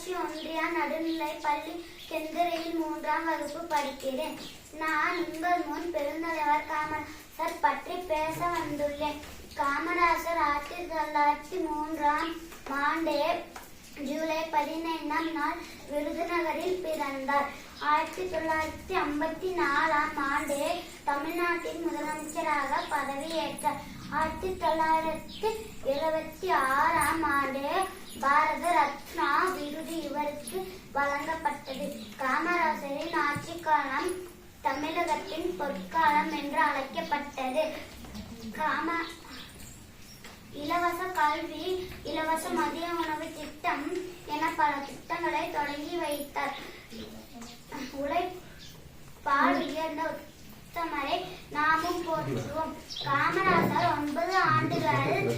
ஊராட்சி ஒன்றிய நடுநிலைப் பள்ளி கெந்துரையில் 3ஆம் வகுப்பு படிக்கிறேன். நான் உங்கள் முன் பெருந்தலைவர் காமராசர் பற்றி பேச வந்துள்ளேன். காமராசர் 1903ஆம் ஆண்டு ஜூலை 15ஆம் நாள் விருதுநகரில் பிறந்தார். 1954ஆம் ஆண்டு தமிழ்நாட்டின் முதலமைச்சராக பதவியேற்றார். 1976ஆம் ஆண்டு பாரத ரத்னா விருது இவருக்கு வழங்கப்பட்டது. காமராசரின் ஆட்சி காலம் தமிழகத்தின் பொற்காலம் என்று அழைக்கப்பட்டது. இலவச கல்வி, இலவச மதிய உணவு திட்டம் என பல திட்டங்களை தொடங்கி வைத்தார். உழைப்பால் உயர்ந்த உத்தமரை நாமும் போற்றுவோம். காமராசர் 9 ஆண்டுகள்